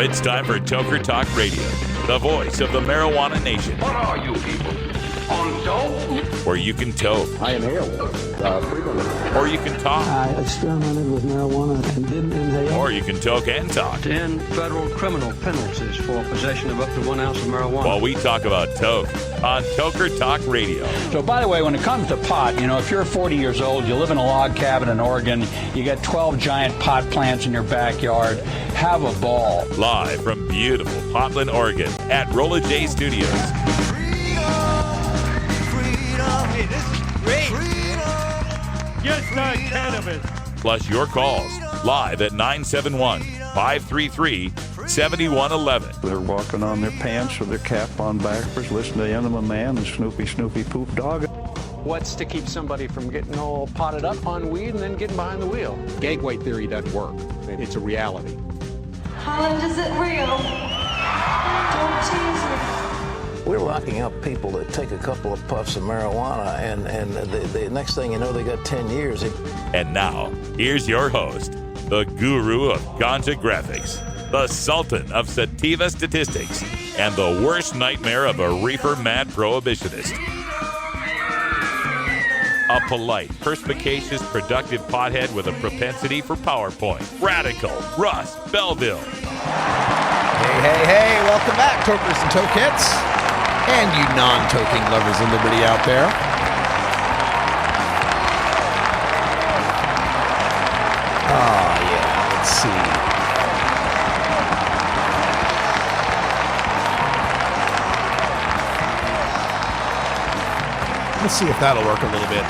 It's time for Toker Talk Radio, the voice of the marijuana nation. What are you people? On dope? Where you can toke. I inhale frequently. Or you can talk. I experimented with marijuana and didn't inhale. Or you can toke and talk. 10 federal criminal penalties for possession of up to 1 ounce of marijuana. While we talk about toke on Toker Talk Radio. So, by the way, when it comes to pot, if you're 40 years old, you live in a log cabin in Oregon, you got 12 giant pot plants in your backyard, have a ball. Live from beautiful Portland, Oregon at Rolla J Studios. Hey, this is great. Just not cannabis. Plus your calls live at 971-533-7111. They're walking on their pants with their cap on backwards, listening to Enema Man and Snoopy Poop Dog. What's to keep somebody from getting all potted up on weed and then getting behind the wheel? Gateway theory doesn't work. It's a reality. Holland, is it real? Don't tease me. We're locking up people that take a couple of puffs of marijuana, and the next thing you know, they got 10 years. And now, here's your host, the guru of ganja graphics, the sultan of sativa statistics, and the worst nightmare of a reefer mad prohibitionist. A polite, perspicacious, productive pothead with a propensity for PowerPoint. Radical Russ Belville. Hey, welcome back, Tokers and Tokettes. And you non-toking lovers of liberty out there. Oh, yeah, let's see. Let's see if that'll work a little bit.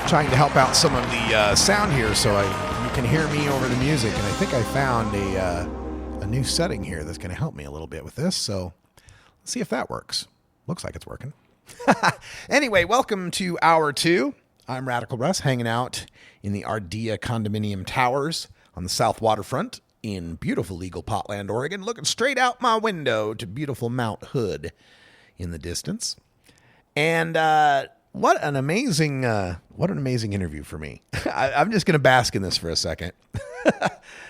Trying to help out some of the sound here so you can hear me over the music. And I think I found a new setting here that's going to help me a little bit with this. So let's see if that works. Looks like it's working. Anyway, welcome to Hour 2. I'm Radical Russ, hanging out in the Ardea Condominium Towers on the South Waterfront in beautiful legal Potland, Oregon, looking straight out my window to beautiful Mount Hood in the distance. And what an amazing interview for me. I'm just going to bask in this for a second.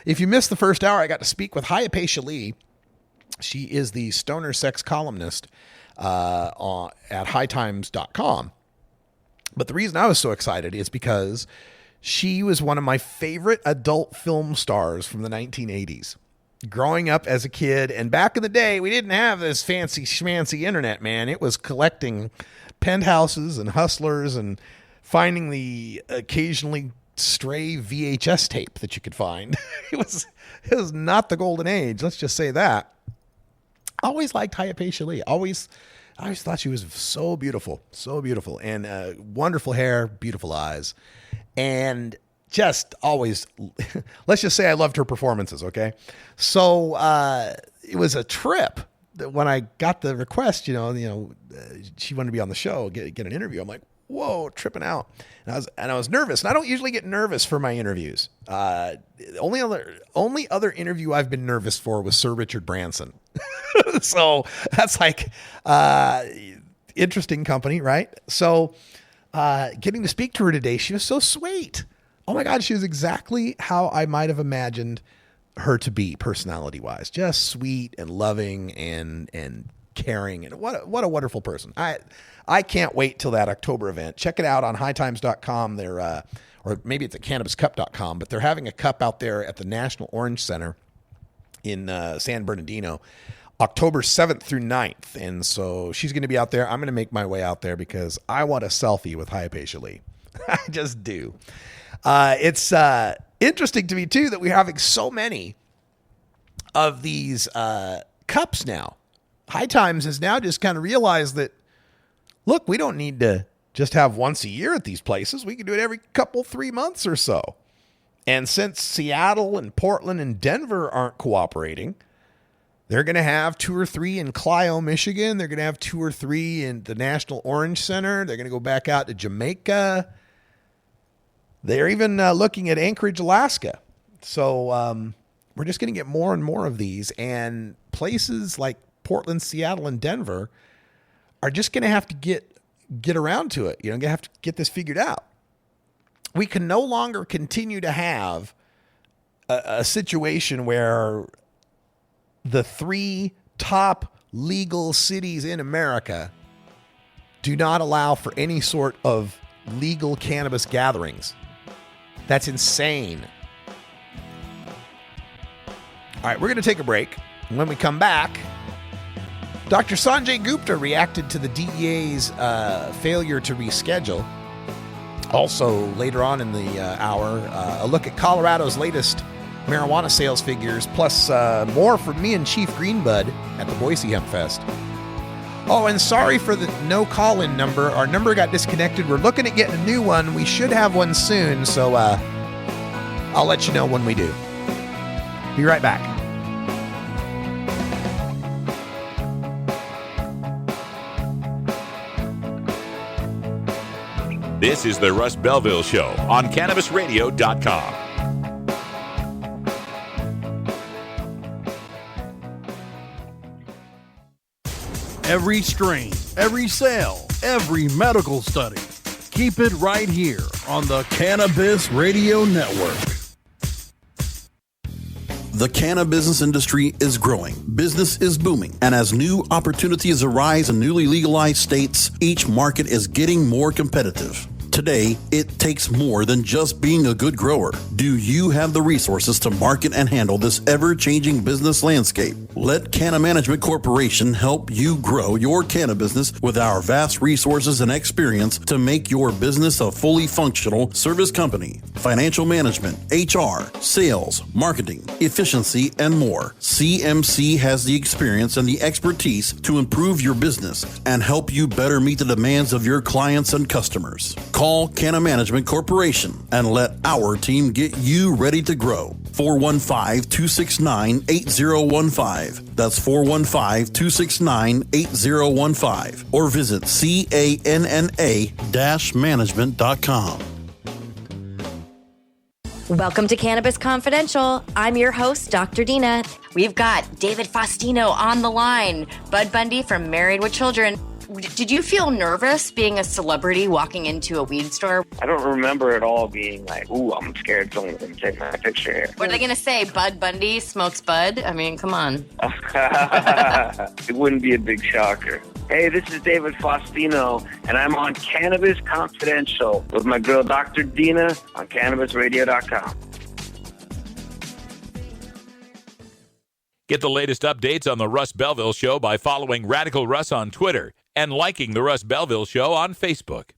If you missed the first hour, I got to speak with Hypatia Lee. She is the stoner sex columnist at hightimes.com. But the reason I was so excited is because she was one of my favorite adult film stars from the 1980s. Growing up as a kid, and back in the day, we didn't have this fancy schmancy internet, man. It was collecting penthouses and hustlers and finding the occasionally stray VHS tape that you could find. It was not the golden age, let's just say that. Always liked Hypatia Lee. I always thought she was so beautiful, and wonderful hair, beautiful eyes, and just always, let's just say I loved her performances, okay? So it was a trip that when I got the request, she wanted to be on the show, get an interview. I'm like, whoa, tripping out. And I was nervous. And I don't usually get nervous for my interviews. Only other interview I've been nervous for was Sir Richard Branson. So that's like interesting company, right? So getting to speak to her today, she was so sweet. Oh my God, she was exactly how I might have imagined her to be personality-wise. Just sweet and loving and caring. And what a wonderful person. I can't wait till that October event. Check it out on hightimes.com. They're or maybe it's at cannabiscup.com, but they're having a cup out there at the National Orange Center in San Bernardino, October 7th through 9th. And so she's going to be out there. I'm going to make my way out there because I want a selfie with Hypatia Lee. I just do. It's interesting to me, too, that we're having so many of these cups now. High Times has now just kind of realized that, look, we don't need to just have once a year at these places. We can do it every 3 months or so. And since Seattle and Portland and Denver aren't cooperating, they're going to have 2 or 3 in Clio, Michigan. They're going to have 2 or 3 in the National Orange Center. They're going to go back out to Jamaica. They're even looking at Anchorage, Alaska. So we're just going to get more and more of these. And places like Portland, Seattle, and Denver are just going to have to get around to it. Going to have to get this figured out. We can no longer continue to have a situation where the 3 top legal cities in America do not allow for any sort of legal cannabis gatherings. That's insane. All right, we're going to take a break. And when we come back, Dr. Sanjay Gupta reacted to the DEA's failure to reschedule. Also, later on in the hour, a look at Colorado's latest marijuana sales figures, plus more from me and Chief Greenbud at the Boise Hemp Fest. Oh, and sorry for the no call-in number. Our number got disconnected. We're looking at getting a new one. We should have one soon, so I'll let you know when we do. Be right back. This is the Russ Belville Show on CannabisRadio.com. Every strain, every sale, every medical study. Keep it right here on the Cannabis Radio Network. The cannabis industry is growing, business is booming, and as new opportunities arise in newly legalized states, each market is getting more competitive. Today, it takes more than just being a good grower. Do you have the resources to market and handle this ever-changing business landscape? Let Canna Management Corporation help you grow your canna business with our vast resources and experience to make your business a fully functional service company. Financial management, HR, sales, marketing, efficiency, and more. CMC has the experience and the expertise to improve your business and help you better meet the demands of your clients and customers. Call Canna Management Corporation and let our team get you ready to grow. 415-269-8015. That's 415-269-8015. Or visit canna-management.com. Welcome to Cannabis Confidential. I'm your host, Dr. Dina. We've got David Faustino on the line, Bud Bundy from Married with Children. Did you feel nervous being a celebrity walking into a weed store? I don't remember at all being like, ooh, I'm scared someone's going to take my picture here. What are they going to say? Bud Bundy smokes bud? I mean, come on. It wouldn't be a big shocker. Hey, this is David Faustino, and I'm on Cannabis Confidential with my girl, Dr. Dina, on CannabisRadio.com. Get the latest updates on the Russ Belville Show by following Radical Russ on Twitter and liking the Russ Belville Show on Facebook.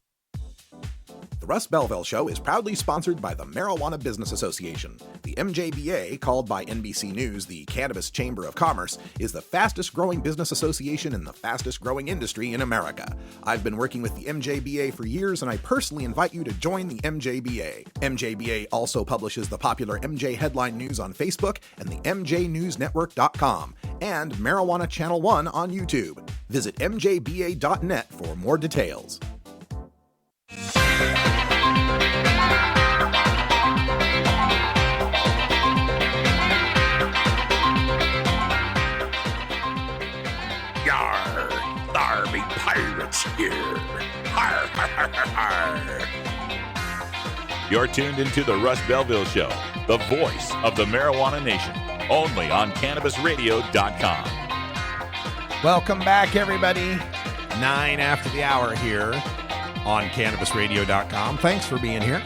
The Russ Belville Show is proudly sponsored by the Marijuana Business Association. The MJBA, called by NBC News the Cannabis Chamber of Commerce, is the fastest growing business association in the fastest growing industry in America. I've been working with the MJBA for years, and I personally invite you to join the MJBA. MJBA also publishes the popular MJ Headline News on Facebook and the MJNewsNetwork.com and Marijuana Channel 1 on YouTube. Visit mjba.net for more details. Yarr, thar be pirates here. Har, har, har, har, har. You're tuned into the Russ Belville Show, the voice of the marijuana nation, only on CannabisRadio.com. Welcome back, everybody. 9 after the hour here on CannabisRadio.com. Thanks for being here.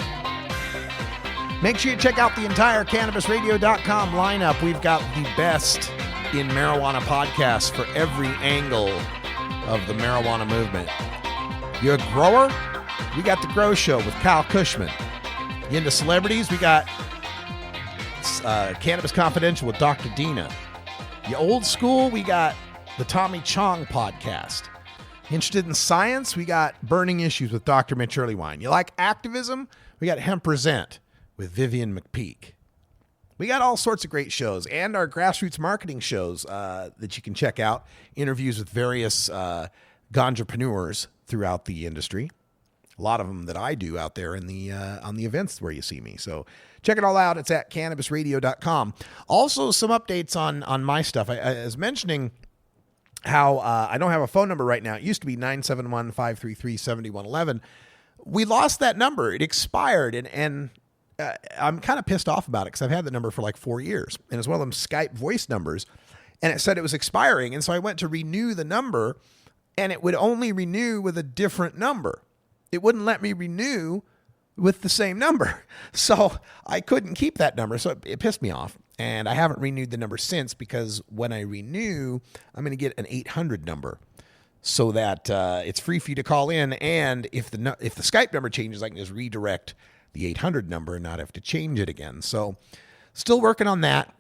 Make sure you check out the entire CannabisRadio.com lineup. We've got the best in marijuana podcasts for every angle of the marijuana movement. You're a grower? We got The Grow Show with Kyle Cushman. You into celebrities? We got Cannabis Confidential with Dr. Dina. You old school? We got the Tommy Chong podcast. Interested in science? We got Burning Issues with Dr. Mitch Earlywine. You like activism? We got Hemp Present with Vivian McPeak. We got all sorts of great shows and our grassroots marketing shows that you can check out. Interviews with various ganjapreneurs throughout the industry. A lot of them that I do out there in the on the events where you see me. So check it all out. It's at CannabisRadio.com. Also, some updates on my stuff. I was mentioning how I don't have a phone number right now. It used to be 971-533-7111. We lost that number. It expired, and I'm kind of pissed off about it because I've had the number for like 4 years. And it's one of them Skype voice numbers. and it said it was expiring. And so I went to renew the number, and it would only renew with a different number. It wouldn't let me renew with the same number. So I couldn't keep that number. So it pissed me off. And I haven't renewed the number since, because when I renew, I'm going to get an 800 number so that it's free for you to call in. And if the Skype number changes, I can just redirect the 800 number and not have to change it again. So still working on that.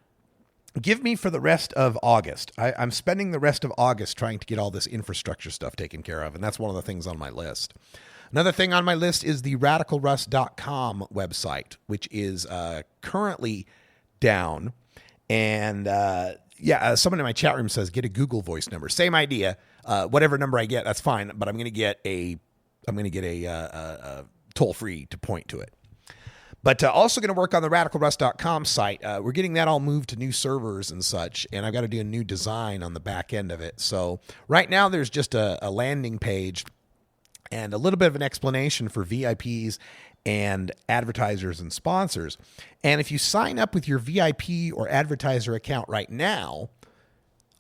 Give me for the rest of August. I'm spending the rest of August trying to get all this infrastructure stuff taken care of. And that's one of the things on my list. Another thing on my list is the radicalruss.com website, which is currently down. And someone in my chat room says, get a Google Voice number. Same idea. Whatever number I get, that's fine. But I'm going to get a toll free to point to it. But also going to work on the radicalruss.com site. We're getting that all moved to new servers and such. And I've got to do a new design on the back end of it. So right now there's just a landing page and a little bit of an explanation for VIPs and advertisers and sponsors. And if you sign up with your VIP or advertiser account right now,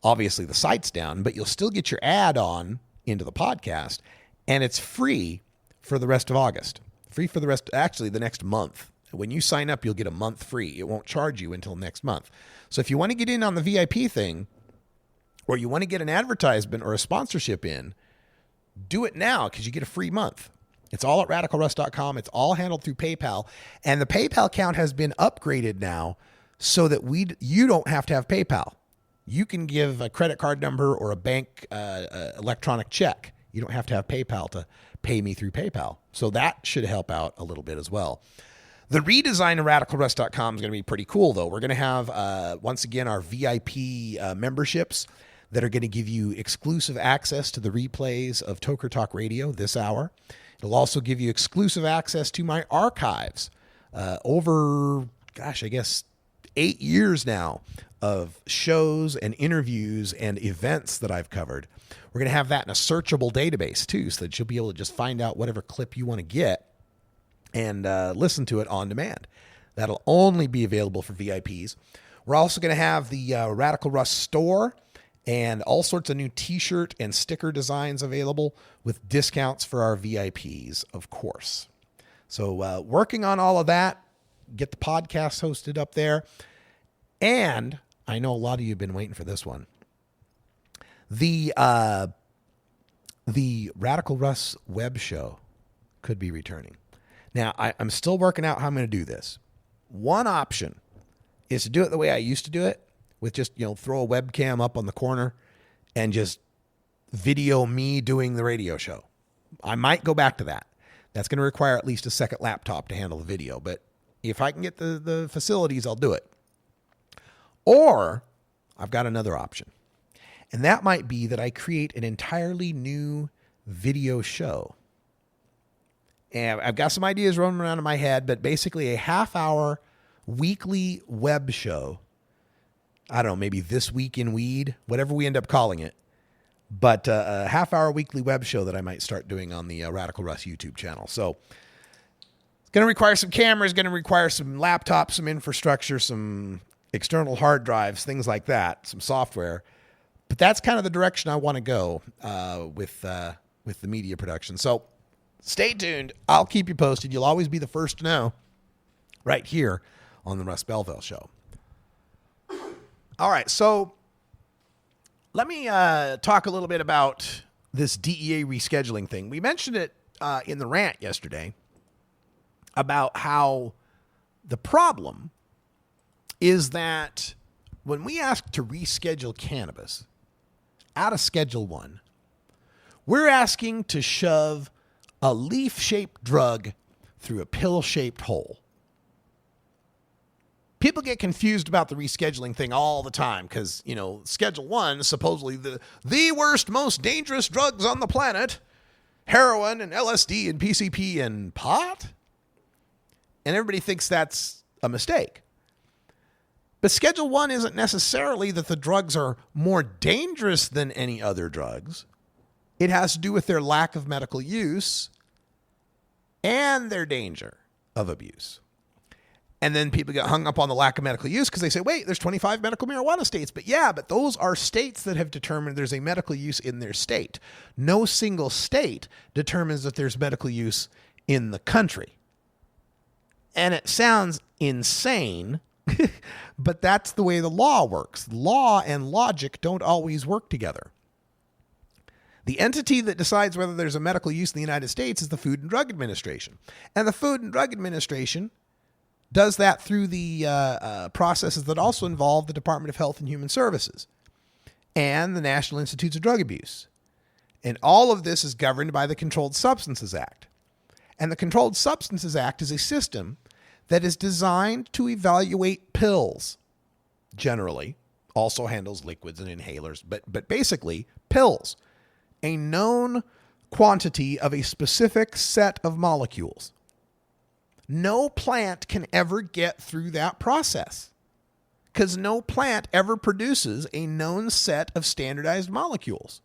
obviously the site's down, but you'll still get your ad on into the podcast, and it's free for the rest of August. Free for the next month. When you sign up, you'll get a month free. It won't charge you until next month. So if you want to get in on the VIP thing, or you want to get an advertisement or a sponsorship in, do it now, because you get a free month. It's all at radicalruss.com. It's all handled through PayPal. And the PayPal account has been upgraded now so that you don't have to have PayPal. You can give a credit card number or a bank electronic check. You don't have to have PayPal to pay me through PayPal. So that should help out a little bit as well. The redesign of radicalruss.com is going to be pretty cool, though. We're going to have, once again, our VIP memberships that are going to give you exclusive access to the replays of Toker Talk Radio this hour. It'll also give you exclusive access to my archives over, 8 years now of shows and interviews and events that I've covered. We're going to have that in a searchable database, too, so that you'll be able to just find out whatever clip you want to get and listen to it on demand. That'll only be available for VIPs. We're also going to have the Radical Russ store and all sorts of new t-shirt and sticker designs available with discounts for our VIPs, of course. So working on all of that, get the podcast hosted up there. And I know a lot of you have been waiting for this one. The Radical Russ web show could be returning. Now, I'm still working out how I'm going to do this. One option is to do it the way I used to do it, with just, throw a webcam up on the corner and just video me doing the radio show. I might go back to that. That's going to require at least a second laptop to handle the video. But if I can get the facilities, I'll do it. Or I've got another option. And that might be that I create an entirely new video show. And I've got some ideas running around in my head, but basically a half-hour weekly web show. I don't know, maybe This Week in Weed, whatever we end up calling it. But a half-hour weekly web show that I might start doing on the Radical Russ YouTube channel. So it's going to require some cameras, going to require some laptops, some infrastructure, some external hard drives, things like that, some software. But that's kind of the direction I want to go with the media production. So stay tuned. I'll keep you posted. You'll always be the first to know right here on the Russ Belville Show. All right, so let me talk a little bit about this DEA rescheduling thing. We mentioned it in the rant yesterday about how the problem is that when we ask to reschedule cannabis out of Schedule 1, we're asking to shove a leaf-shaped drug through a pill-shaped hole. People get confused about the rescheduling thing all the time because, Schedule 1 is supposedly the worst, most dangerous drugs on the planet. Heroin and LSD and PCP and pot. And everybody thinks that's a mistake. But Schedule 1 isn't necessarily that the drugs are more dangerous than any other drugs. It has to do with their lack of medical use and their danger of abuse. And then people get hung up on the lack of medical use because they say, wait, there's 25 medical marijuana states. But yeah, but those are states that have determined there's a medical use in their state. No single state determines that there's medical use in the country. And it sounds insane, but that's the way the law works. Law and logic don't always work together. The entity that decides whether there's a medical use in the United States is the Food and Drug Administration. And the Food and Drug Administration does that through the processes that also involve the Department of Health and Human Services and the National Institutes of Drug Abuse. And all of this is governed by the Controlled Substances Act. And the Controlled Substances Act is a system that is designed to evaluate pills, generally, also handles liquids and inhalers, but basically pills, a known quantity of a specific set of molecules. No plant can ever get through that process because no plant ever produces a known set of standardized molecules.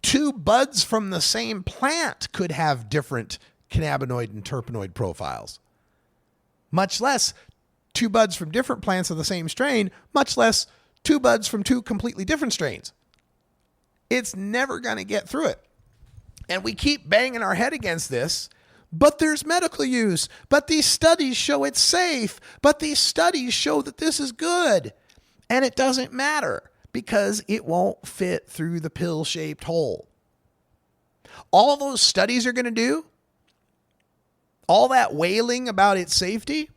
Two buds from the same plant could have different cannabinoid and terpenoid profiles, much less two buds from different plants of the same strain, much less two buds from two completely different strains. It's never going to get through it. And we keep banging our head against this. But there's medical use. But these studies show it's safe. But these studies show that this is good. And it doesn't matter because it won't fit through the pill-shaped hole. All those studies are going to do, all that wailing about its safety,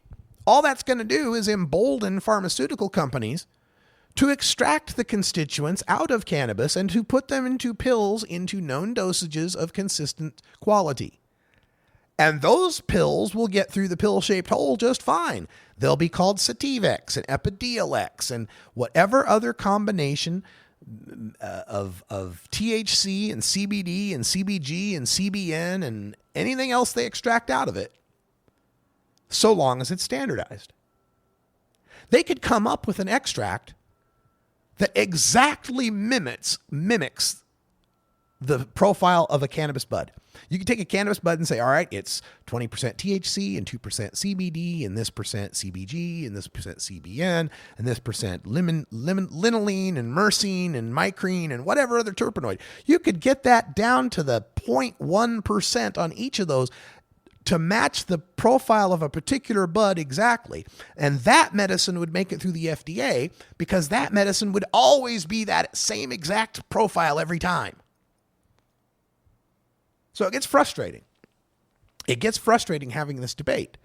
all that's going to do is embolden pharmaceutical companies to extract the constituents out of cannabis and to put them into pills into known dosages of consistent quality. And those pills will get through the pill-shaped hole just fine. They'll be called Sativex and Epidiolex and whatever other combination of THC and CBD and CBG and CBN and anything else they extract out of it, so long as it's standardized. They could come up with an extract that exactly mimics the profile of a cannabis bud. You can take a cannabis bud and say, all right, it's 20% THC and 2% CBD and this percent CBG and this percent CBN and this percent linolene and myrcene and micrine and whatever other terpenoid. You could get that down to the 0.1% on each of those to match the profile of a particular bud exactly. And that medicine would make it through the FDA because that medicine would always be that same exact profile every time. So it gets frustrating. It gets frustrating having this debate.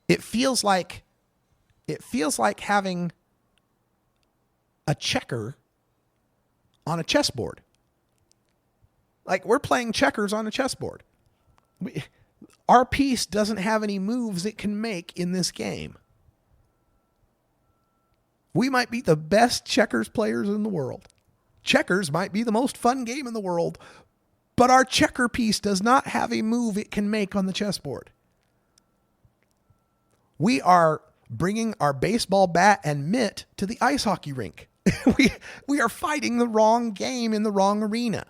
It feels like having a checker on a chessboard. Like we're playing checkers on a chessboard. Our piece doesn't have any moves it can make in this game. We might be the best checkers players in the world. Checkers might be the most fun game in the world, but our checker piece does not have a move it can make on the chessboard. We are bringing our baseball bat and mitt to the ice hockey rink. We are fighting the wrong game in the wrong arena.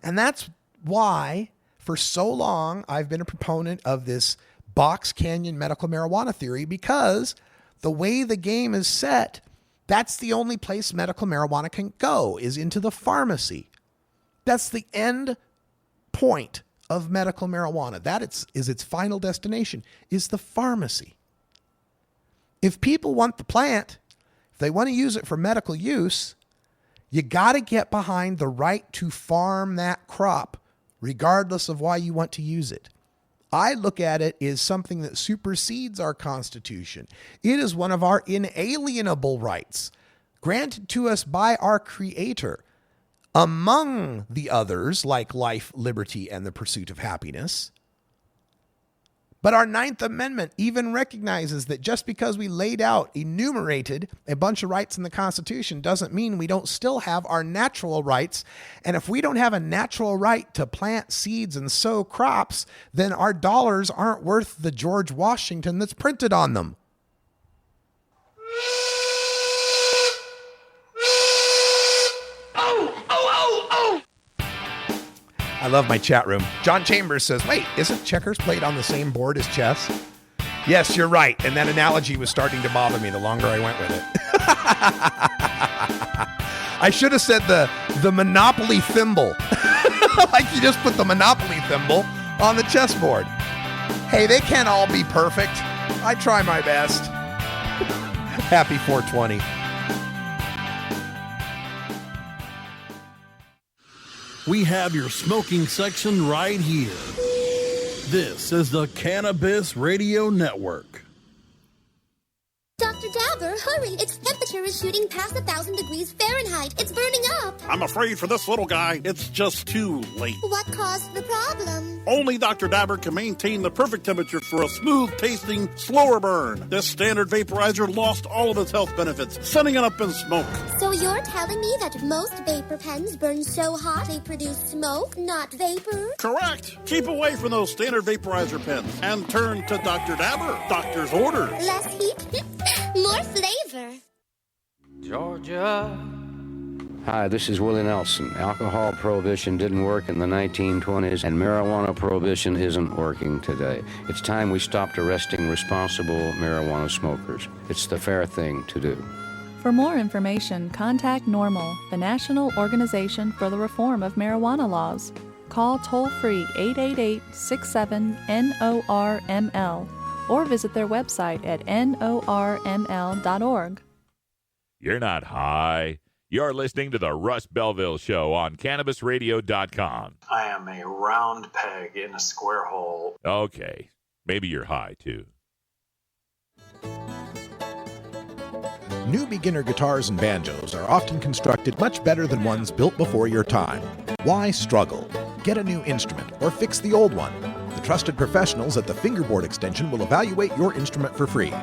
And that's why for so long I've been a proponent of this box canyon medical marijuana theory, because the way the game is set, that's the only place medical marijuana can go, is into the pharmacy. That's the end point of medical marijuana. That is its final destination, is the pharmacy. If people want the plant, if they want to use it for medical use, you got to get behind the right to farm that crop, regardless of why you want to use it. I look at it as something that supersedes our Constitution. It is one of our inalienable rights, granted to us by our Creator, among the others, like life, liberty, and the pursuit of happiness. But our Ninth Amendment even recognizes that just because we enumerated a bunch of rights in the Constitution doesn't mean we don't still have our natural rights. And if we don't have a natural right to plant seeds and sow crops, then our dollars aren't worth the George Washington that's printed on them. I love my chat room. John Chambers says, wait, isn't checkers played on the same board as chess? Yes, you're right. And that analogy was starting to bother me the longer I went with it. I should have said the Monopoly thimble. Like you just put the Monopoly thimble on the chessboard. Hey, they can't all be perfect. I try my best. Happy 420. We have your smoking section right here. This is the Cannabis Radio Network. Dr. Dabber, hurry! Its temperature is shooting past 1,000 degrees Fahrenheit. It's burning up. I'm afraid for this little guy, it's just too late. What caused the problem? Only Dr. Dabber can maintain the perfect temperature for a smooth-tasting, slower burn. This standard vaporizer lost all of its health benefits, sending it up in smoke. So you're telling me that most vapor pens burn so hot they produce smoke, not vapor? Correct. Keep away from those standard vaporizer pens and turn to Dr. Dabber. Doctor's orders. Less heat, more flavor. Georgia. Hi, this is Willie Nelson. Alcohol prohibition didn't work in the 1920s, and marijuana prohibition isn't working today. It's time we stopped arresting responsible marijuana smokers. It's the fair thing to do. For more information, contact NORML, the National Organization for the Reform of Marijuana Laws. Call toll-free 888-67-NORML or visit their website at norml.org. You're not high. You're listening to the Russ Belville Show on CannabisRadio.com. I am a round peg in a square hole. Okay. Maybe you're high, too. New beginner guitars and banjos are often constructed much better than ones built before your time. Why struggle? Get a new instrument or fix the old one. The trusted professionals at the Fingerboard Extension will evaluate your instrument for free.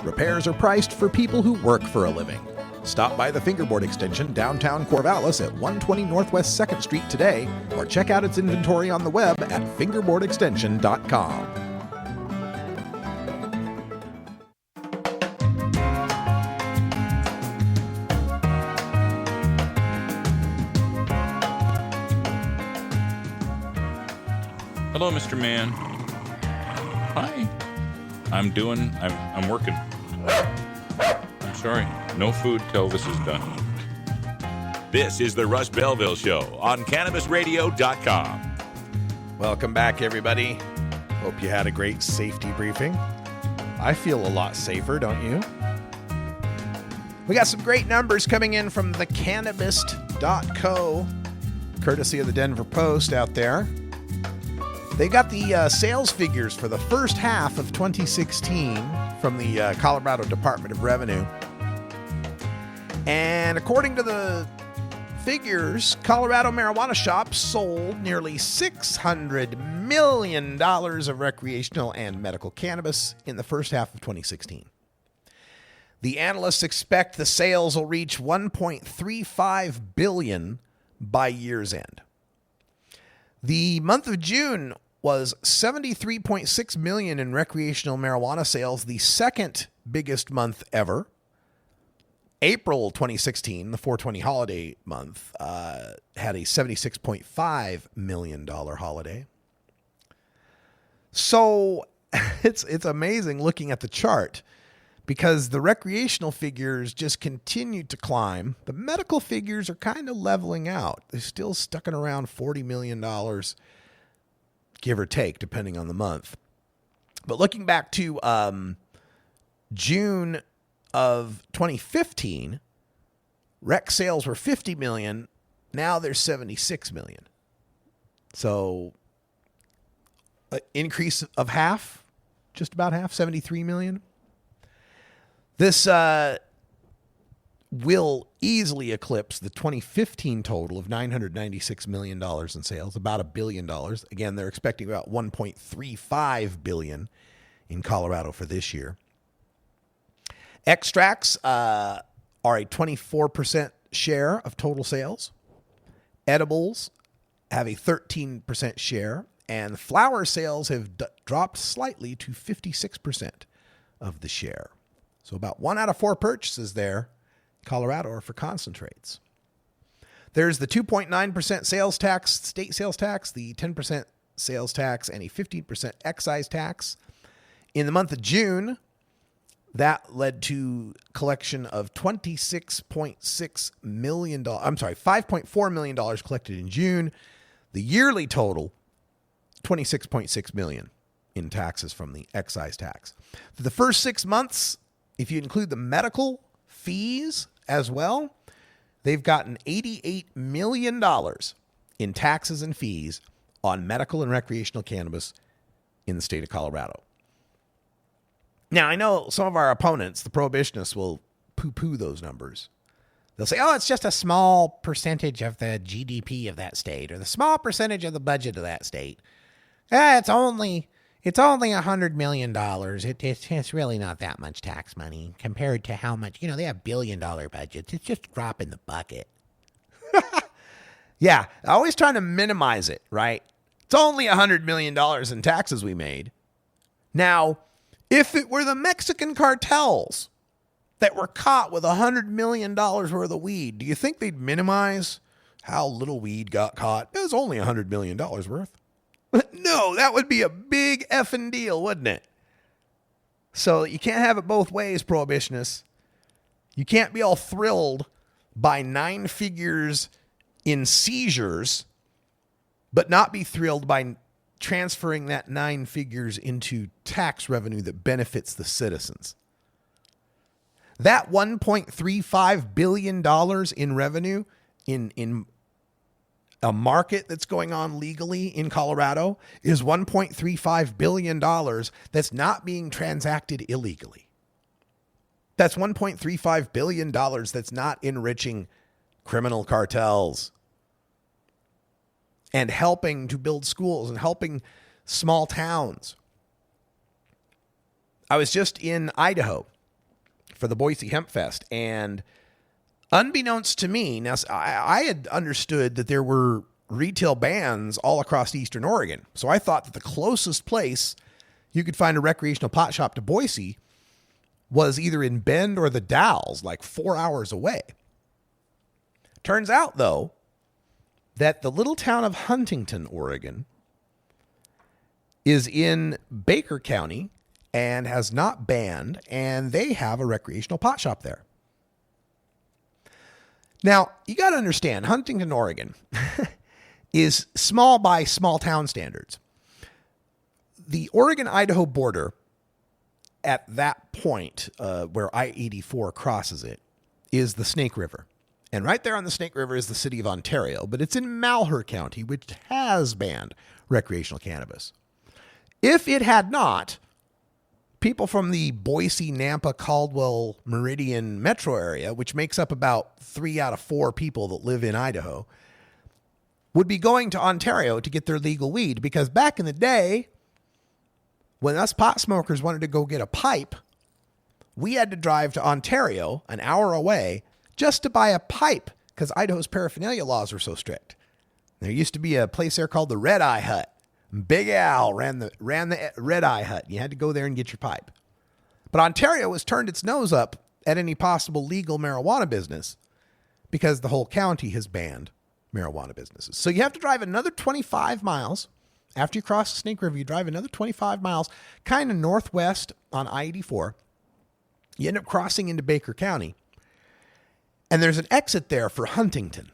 Repairs are priced for people who work for a living. Stop by the Fingerboard Extension downtown Corvallis at 120 Northwest 2nd Street today or check out its inventory on the web at fingerboardextension.com. Hello, Mr. Man. Hi. I'm working. I'm sorry. No food till this is done. This is the Russ Belville Show on CannabisRadio.com. Welcome back, everybody. Hope you had a great safety briefing. I feel a lot safer, don't you? We got some great numbers coming in from thecannabist.co, courtesy of the Denver Post out there. They got the sales figures for the first half of 2016 from the Colorado Department of Revenue. And according to the figures, Colorado marijuana shops sold nearly $600 million of recreational and medical cannabis in the first half of 2016. The analysts expect the sales will reach $1.35 billion by year's end. The month of June was $73.6 million in recreational marijuana sales, the second biggest month ever. April 2016, the 420 holiday month, had a $76.5 million holiday. So it's amazing looking at the chart because the recreational figures just continue to climb. The medical figures are kind of leveling out. They're still stuck in around $40 million, give or take, depending on the month. But looking back to June of 2015, rec sales were $50 million. Now they're $76 million. So an increase of half, just about half, $73 million. This will easily eclipse the 2015 total of $996 million in sales, about $1 billion. Again, they're expecting about $1.35 billion in Colorado for this year. Extracts are a 24% share of total sales. Edibles have a 13% share, and flower sales have dropped slightly to 56% of the share. So about 1 out of 4 purchases there, Colorado, are for concentrates. There's the 2.9% sales tax, state sales tax, the 10% sales tax, and a 15% excise tax. In the month of June, that led to collection of $26.6 million. I'm sorry, $5.4 million collected in June. The yearly total, $26.6 million in taxes from the excise tax. For the first 6 months, if you include the medical fees as well, they've gotten $88 million in taxes and fees on medical and recreational cannabis in the state of Colorado. Now, I know some of our opponents, the prohibitionists, will poo-poo those numbers. They'll say, oh, it's just a small percentage of the GDP of that state or the small percentage of the budget of that state. It's only $100 million. It's really not that much tax money compared to how much, they have billion-dollar budgets. It's just a drop in the bucket. Yeah, always trying to minimize it, right? It's only $100 million in taxes we made. Now, if it were the Mexican cartels that were caught with $100 million worth of weed, do you think they'd minimize how little weed got caught? It was only $100 million worth. No, that would be a big effing deal, wouldn't it? So you can't have it both ways, prohibitionists. You can't be all thrilled by 9 figures in seizures, but not be thrilled by transferring that 9 figures into tax revenue that benefits the citizens. That $1.35 billion in revenue in a market that's going on legally in Colorado is $1.35 billion that's not being transacted illegally. That's $1.35 billion that's not enriching criminal cartels and helping to build schools and helping small towns. I was just in Idaho for the Boise Hemp Fest, and unbeknownst to me, now I had understood that there were retail bans all across Eastern Oregon. So I thought that the closest place you could find a recreational pot shop to Boise was either in Bend or the Dalles, like 4 hours away. Turns out, though, that the little town of Huntington, Oregon, is in Baker County and has not banned, and they have a recreational pot shop there. Now, you got to understand, Huntington, Oregon is small by small town standards. The Oregon-Idaho border at that point where I-84 crosses it is the Snake River. And right there on the Snake River is the city of Ontario, but it's in Malheur County, which has banned recreational cannabis. If it had not, people from the Boise, Nampa, Caldwell, Meridian metro area, which makes up about 3 out of 4 people that live in Idaho, would be going to Ontario to get their legal weed. Because back in the day, when us pot smokers wanted to go get a pipe, we had to drive to Ontario, an hour away, just to buy a pipe, because Idaho's paraphernalia laws were so strict. There used to be a place there called the Red Eye Hut. Big Al ran the Red Eye Hut. You had to go there and get your pipe. But Ontario has turned its nose up at any possible legal marijuana business because the whole county has banned marijuana businesses. So you have to drive another 25 miles. After you cross the Snake River, you drive another 25 miles, kind of northwest on I-84. You end up crossing into Baker County. And there's an exit there for Huntington.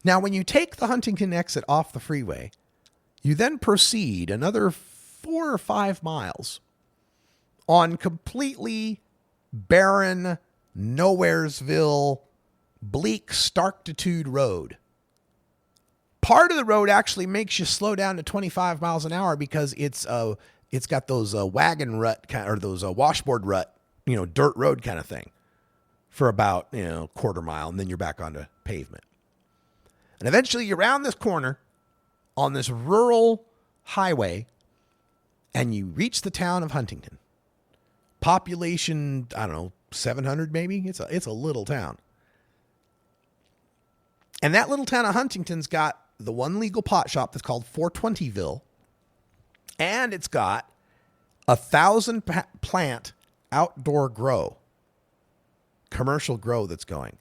Now, when you take the Huntington exit off the freeway, you then proceed another 4 or 5 miles on completely barren, nowheresville, bleak Starktitude road. Part of the road actually makes you slow down to 25 miles an hour because it's got those wagon rut kind, or those washboard rut, dirt road kind of thing for about quarter mile, and then you're back onto pavement. And eventually you're around this corner on this rural highway, and you reach the town of Huntington. Population, 700 maybe? It's a little town. And that little town of Huntington's got the one legal pot shop that's called 420ville, and it's got 1,000 plant outdoor grow, commercial grow that's going.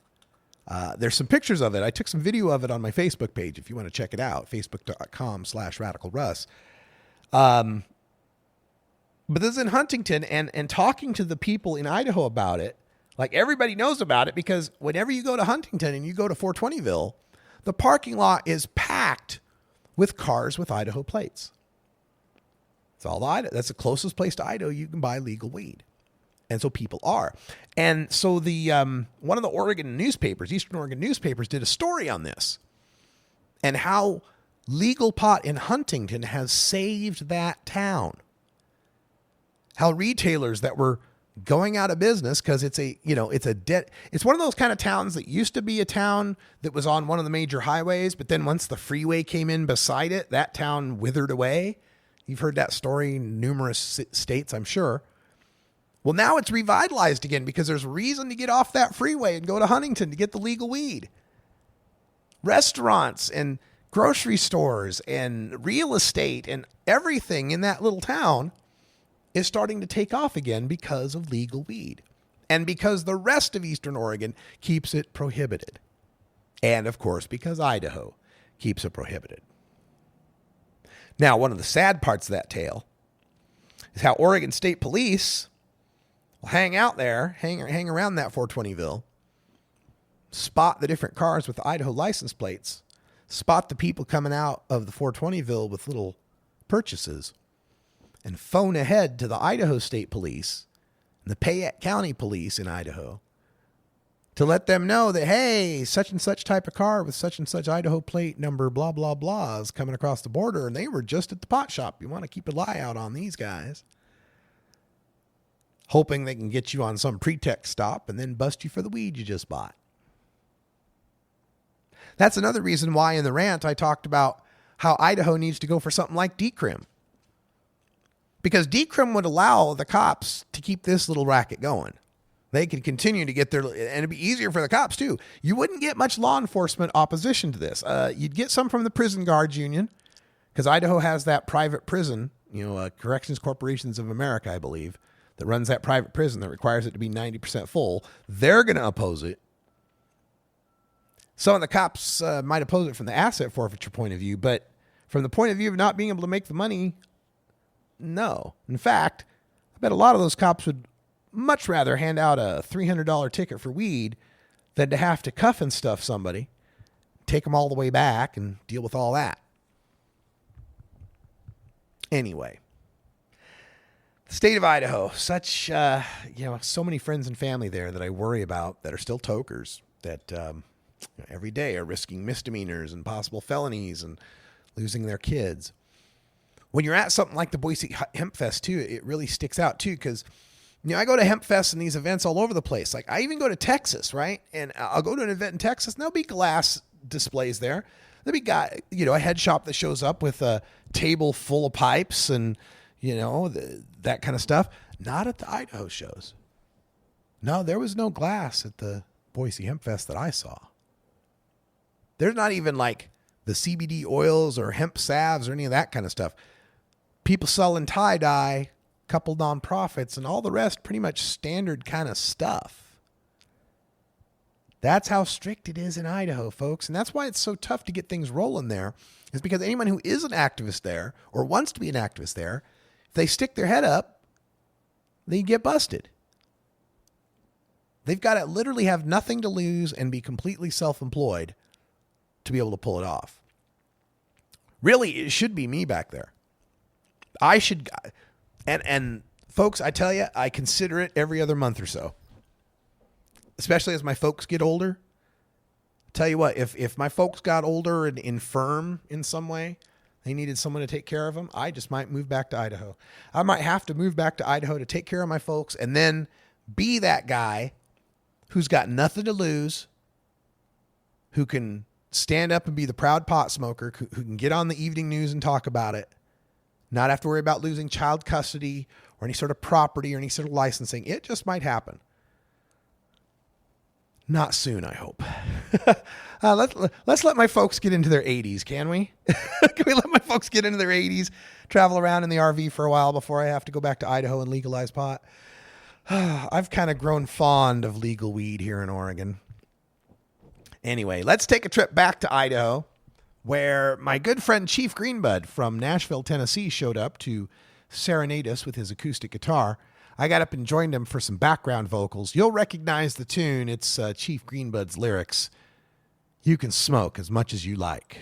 There's some pictures of it. I took some video of it on my Facebook page if you want to check it out, facebook.com/radicalruss. But this is in Huntington, and talking to the people in Idaho about it, like everybody knows about it because whenever you go to Huntington and you go to 420ville, the parking lot is packed with cars with Idaho plates. That's the closest place to Idaho you can buy legal weed. And so people are. And so the one of the Oregon newspapers, Eastern Oregon newspapers, did a story on this and how legal pot in Huntington has saved that town. How retailers that were going out of business because it's one of those kind of towns that used to be a town that was on one of the major highways, but then once the freeway came in beside it, that town withered away. You've heard that story in numerous states, I'm sure. Well, now it's revitalized again because there's reason to get off that freeway and go to Huntington to get the legal weed. Restaurants and grocery stores and real estate and everything in that little town is starting to take off again because of legal weed and because the rest of Eastern Oregon keeps it prohibited. And, of course, because Idaho keeps it prohibited. Now, one of the sad parts of that tale is how Oregon State Police will hang out there, hang around that 420ville, spot the different cars with the Idaho license plates, spot the people coming out of the 420ville with little purchases, and phone ahead to the Idaho State Police and the Payette County Police in Idaho to let them know that, hey, such and such type of car with such and such Idaho plate number, blah, blah, blah, is coming across the border, and they were just at the pot shop. You want to keep an eye out on these guys. Hoping they can get you on some pretext stop and then bust you for the weed you just bought. That's another reason why in the rant I talked about how Idaho needs to go for something like decrim. Because decrim would allow the cops to keep this little racket going. They could continue to get their, and it'd be easier for the cops too. You wouldn't get much law enforcement opposition to this. You'd get some from the prison guards union, because Idaho has that private prison, Corrections Corporations of America, I believe, that runs that private prison that requires it to be 90% full. They're going to oppose it. Some of the cops might oppose it from the asset forfeiture point of view, but from the point of view of not being able to make the money, no. In fact, I bet a lot of those cops would much rather hand out a $300 ticket for weed than to have to cuff and stuff somebody, take them all the way back, and deal with all that. Anyway, the state of Idaho, such, so many friends and family there that I worry about that are still tokers, that every day are risking misdemeanors and possible felonies and losing their kids. When you're at something like the Boise Hemp Fest, too, it really sticks out, too, because, I go to Hemp Fest and these events all over the place. Like, I even go to Texas, right? And I'll go to an event in Texas, and there'll be glass displays there. There'll be, a head shop that shows up with a table full of pipes and, that kind of stuff. Not at the Idaho shows. No, there was no glass at the Boise Hemp Fest that I saw. There's not even, like, the CBD oils or hemp salves or any of that kind of stuff. People selling tie-dye, couple nonprofits, and all the rest pretty much standard kind of stuff. That's how strict it is in Idaho, folks. And that's why it's so tough to get things rolling there, is because anyone who is an activist there or wants to be an activist there, if they stick their head up, they get busted. They've got to literally have nothing to lose and be completely self-employed to be able to pull it off. Really, it should be me back there. I should, and folks, I tell you, I consider it every other month or so. Especially as my folks get older. Tell you what, if my folks got older and infirm in some way, they needed someone to take care of them, I just might move back to Idaho. I might have to move back to Idaho to take care of my folks and then be that guy who's got nothing to lose, who can stand up and be the proud pot smoker, who can get on the evening news and talk about it, not have to worry about losing child custody or any sort of property or any sort of licensing. It just might happen. Not soon, I hope. Let's let my folks get into their 80s, can we? Can we let my folks get into their 80s, travel around in the RV for a while before I have to go back to Idaho and legalize pot? I've kind of grown fond of legal weed here in Oregon. Anyway, let's take a trip back to Idaho, where my good friend Chief Greenbud from Nashville, Tennessee, showed up to serenade us with his acoustic guitar. I got up and joined him for some background vocals. You'll recognize the tune. It's Chief Greenbud's lyrics. You can smoke as much as you like.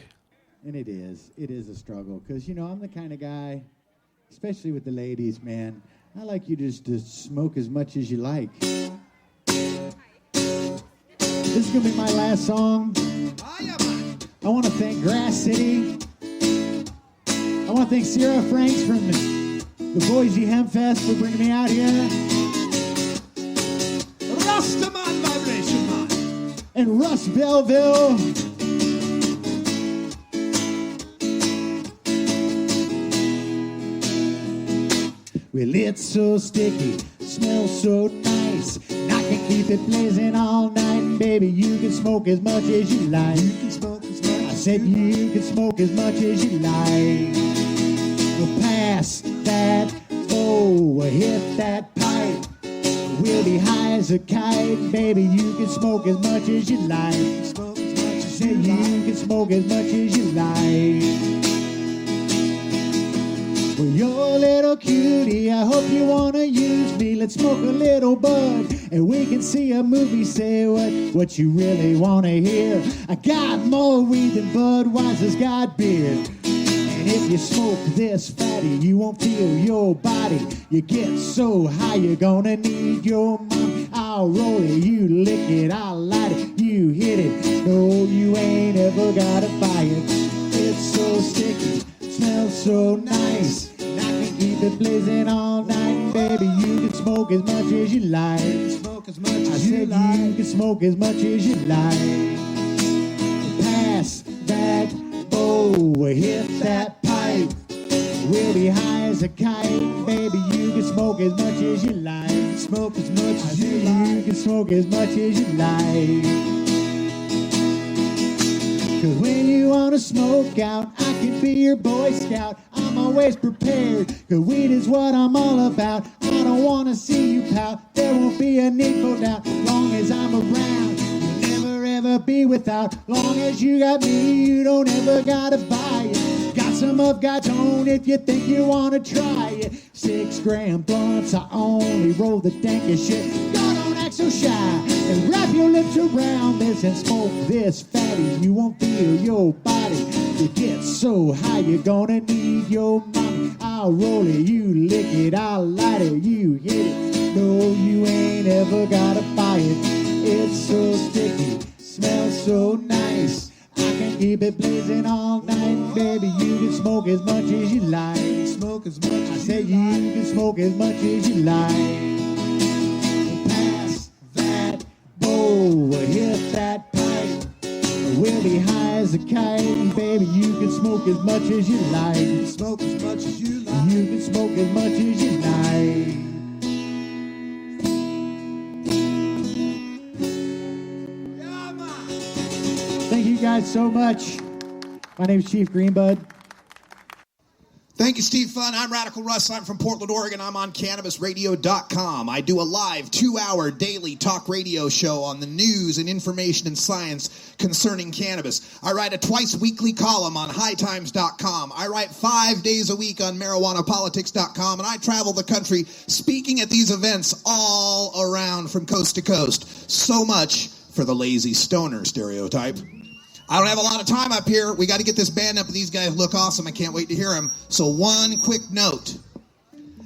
And it is a struggle, because, you know, I'm the kind of guy, especially with the ladies, man, I like you just to smoke as much as you like. This is going to be my last song. I want to thank Grass City. I want to thank Sierra Franks from the Boise Hemp Fest for bringing me out here. Rastaman Vibration Man. And Russ Belleville. Well, it's so sticky, smells so nice, and I can keep it blazing all night. And baby, you can smoke as much as you like. You can smoke as much. I said you can smoke as much as you like. We'll pass that bowl, we'll hit that pipe. We'll be high as a kite, baby. You can smoke as much as you like. Smoke as much as you like. You can smoke as much as you like. Well, you're a little cutie, I hope you want to use me. Let's smoke a little bud, and we can see a movie. Say what you really want to hear. I got more weed than Budweiser's got beer. And if you smoke this fatty, you won't feel your body. You get so high, you're gonna need your mom. I'll roll it, you lick it, I'll light it, you hit it. No, you ain't ever gotta buy it. It's so sticky, smells so nice, and I can keep it blazing all night. And baby, you can smoke as much as you like. Smoke as much as you like. You can smoke as much as you like. Pass that bowl, we'll hit that pipe. We'll be high as a kite. Baby, you can smoke as much as you like. Smoke as much as you like. You can smoke as much as you like. Cause when you wanna smoke out, I can be your Boy Scout. I'm always prepared, cause weed is what I'm all about. I don't wanna see you pout, there won't be a need for doubt. Long as I'm around, you'll never ever be without. Long as you got me, you don't ever gotta buy it. Got some of God's own if you think you wanna try it. 6 gram blunts, I only roll the dankest shit. God, don't act so shy, and wrap your lips around this and smoke this fatty. You won't feel your body. You get so high, you're gonna need your mommy. I'll roll it, you lick it, I'll light it, you hit it. No, you ain't ever gotta buy it. It's so sticky, smells so nice, I can keep it blazing all night. Baby, you can smoke as much as you like. Smoke as much as I said you can smoke as much as you like. Pass that bowl, we'll hit that pipe. We'll be high as a kite. Baby, you can smoke as much as you like. Smoke as much as you like. You can smoke as much as you like. Thank you guys so much. My name is Chief Greenbud. Thank you, Steve Fun. I'm Radical Russ. I'm from Portland, Oregon. I'm on CannabisRadio.com. I do a live 2-hour daily talk radio show on the news and information and science concerning cannabis. I write a twice-weekly column on HighTimes.com. I write 5 days a week on MarijuanaPolitics.com, and I travel the country speaking at these events all around from coast to coast. So much for the lazy stoner stereotype. I don't have a lot of time up here. We got to get this band up, and these guys look awesome. I can't wait to hear them. So one quick note.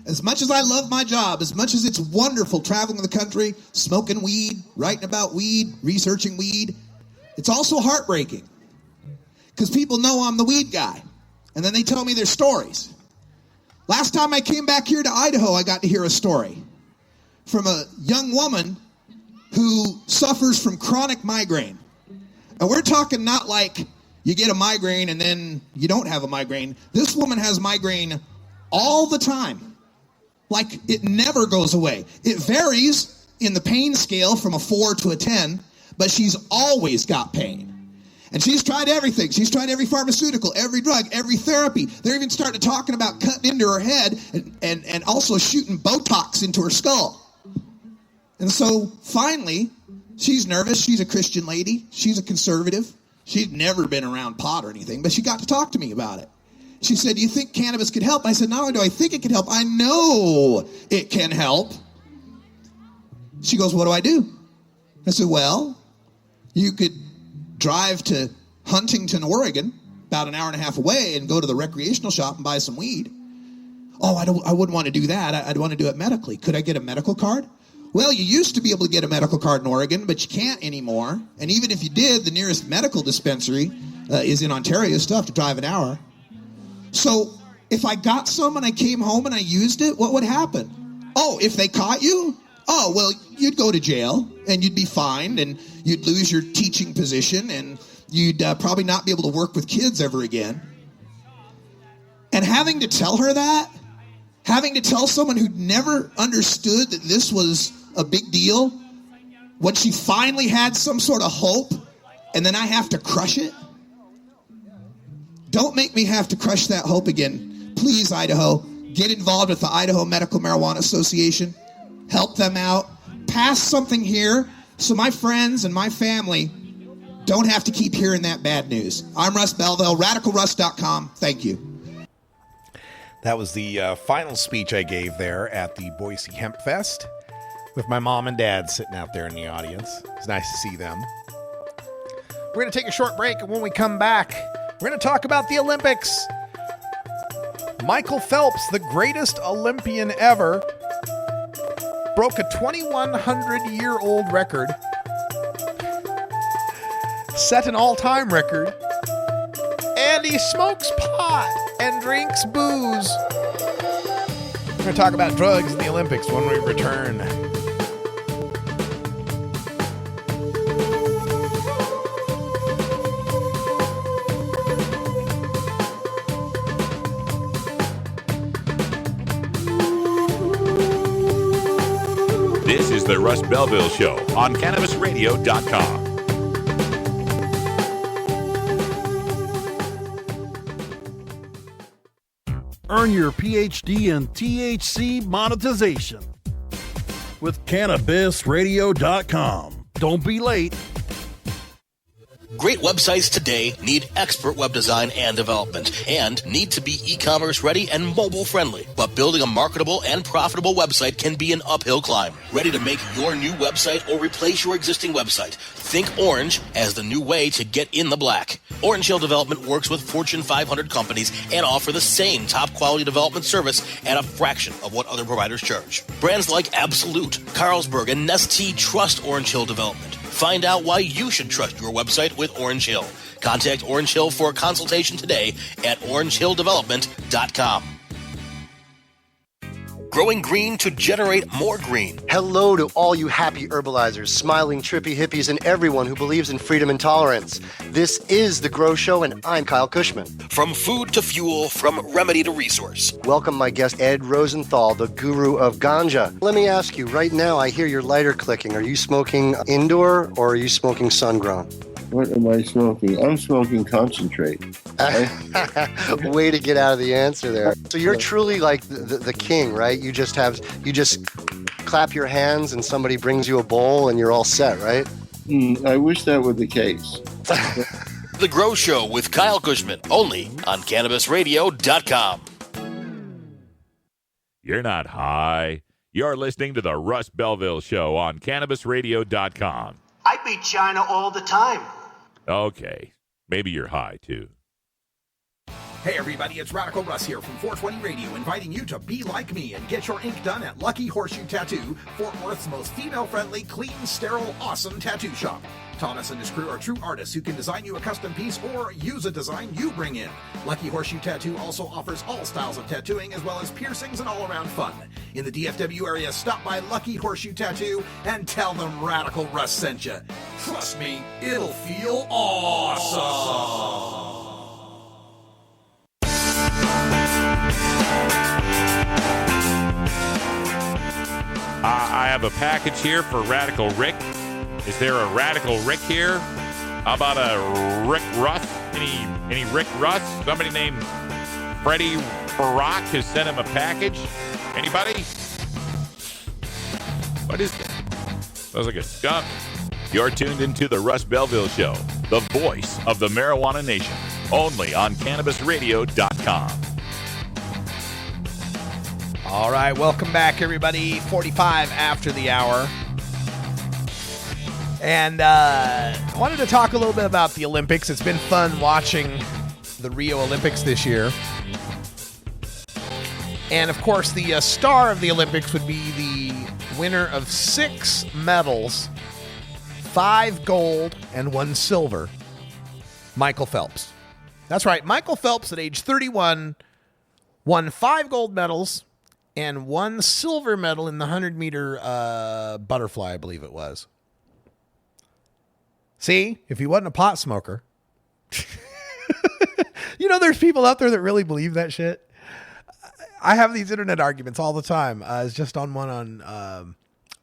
As much as I love my job, as much as it's wonderful traveling the country, smoking weed, writing about weed, researching weed, it's also heartbreaking. Because people know I'm the weed guy, and then they tell me their stories. Last time I came back here to Idaho, I got to hear a story from a young woman who suffers from chronic migraine. And we're talking not like you get a migraine and then you don't have a migraine. This woman has migraine all the time. Like it never goes away. It varies in the pain scale from a 4 to a 10, but she's always got pain. And she's tried everything. She's tried every pharmaceutical, every drug, every therapy. They're even starting talking about cutting into her head and also shooting Botox into her skull. And so finally, She's nervous. She's a Christian lady. She's a conservative. She'd never been around pot or anything, but she got to talk to me about it. She said, do you think cannabis could help? I said, not only do I think it could help, I know it can help. She goes, what do I do? I said, well, you could drive to Huntington, Oregon, about an hour and a half away, and go to the recreational shop and buy some weed. Oh, I wouldn't want to do that. I'd want to do it medically. Could I get a medical card? Well, you used to be able to get a medical card in Oregon, but you can't anymore. And even if you did, the nearest medical dispensary is in Ontario. You still have to drive an hour. So if I got some and I came home and I used it, what would happen? Oh, if they caught you? Oh, well, you'd go to jail and you'd be fined and you'd lose your teaching position and you'd probably not be able to work with kids ever again. And having to tell her that, having to tell someone who'd never understood that this was a big deal, when she finally had some sort of hope, and then I have to crush it. Don't make me have to crush that hope again. Please, Idaho, get involved with the Idaho Medical Marijuana Association. Help them out. Pass something here so my friends and my family don't have to keep hearing that bad news. I'm Russ Belville, RadicalRuss.com. Thank you. That was the final speech I gave there at the Boise Hemp Fest with my mom and dad sitting out there in the audience. It's nice to see them. We're going to take a short break, and when we come back, we're going to talk about the Olympics. Michael Phelps, the greatest Olympian ever, broke a 2,100-year-old record, set an all-time record, and he smokes pot and drinks booze. We're going to talk about drugs in the Olympics when we return. This is the Russ Belville Show on CannabisRadio.com. Earn your PhD in THC monetization with CannabisRadio.com. Don't be late. Great websites today need expert web design and development and need to be e-commerce ready and mobile friendly. But building a marketable and profitable website can be an uphill climb. Ready to make your new website or replace your existing website? Think Orange as the new way to get in the black. Orange Hill Development works with Fortune 500 companies and offer the same top quality development service at a fraction of what other providers charge. Brands like Absolute, Carlsberg, and Nestea trust Orange Hill Development. Find out why you should trust your website with Orange Hill. Contact Orange Hill for a consultation today at orangehilldevelopment.com. Growing green to generate more green. Hello to all you happy herbalizers, smiling trippy hippies, and everyone who believes in freedom and tolerance. This is The Grow Show, and I'm Kyle Cushman. From food to fuel, from remedy to resource. Welcome my guest, Ed Rosenthal, the guru of ganja. Let me ask you, right now I hear your lighter clicking. Are you smoking indoor or are you smoking sun-grown? What am I smoking? I'm smoking concentrate. Way to get out of the answer there. So you're truly like the king, right? You just clap your hands and somebody brings you a bowl and you're all set, right? I wish that were the case. The Grow Show with Kyle Cushman, only on CannabisRadio.com. You're not high. You're listening to the Russ Belville Show on CannabisRadio.com. I beat China all the time. Okay, maybe you're high, too. Hey everybody, it's Radical Russ here from 420 Radio, inviting you to be like me and get your ink done at Lucky Horseshoe Tattoo, Fort Worth's most female-friendly, clean, sterile, awesome tattoo shop. Thomas and his crew are true artists who can design you a custom piece or use a design you bring in. Lucky Horseshoe Tattoo also offers all styles of tattooing as well as piercings and all-around fun. In the DFW area, stop by Lucky Horseshoe Tattoo and tell them Radical Russ sent you. Trust me, it'll feel awesome. I have a package here for Radical Rick. Is there a Radical Rick here? How about a Rick Russ? Any Rick Russ? Somebody named Freddie Barack has sent him a package. Anybody? What is that? Sounds like a skunk. You're tuned into the Russ Belville Show, the voice of the marijuana nation, only on CannabisRadio.com. All right, welcome back, everybody. 45 after the hour. And I wanted to talk a little bit about the Olympics. It's been fun watching the Rio Olympics this year. And, of course, the star of the Olympics would be the winner of 6 medals, 5 gold and 1 silver, Michael Phelps. That's right, Michael Phelps at age 31 won 5 gold medals and 1 silver medal in the 100-meter butterfly, I believe it was. See, if he wasn't a pot smoker. You know, there's people out there that really believe that shit. I have these internet arguments all the time. I was just on one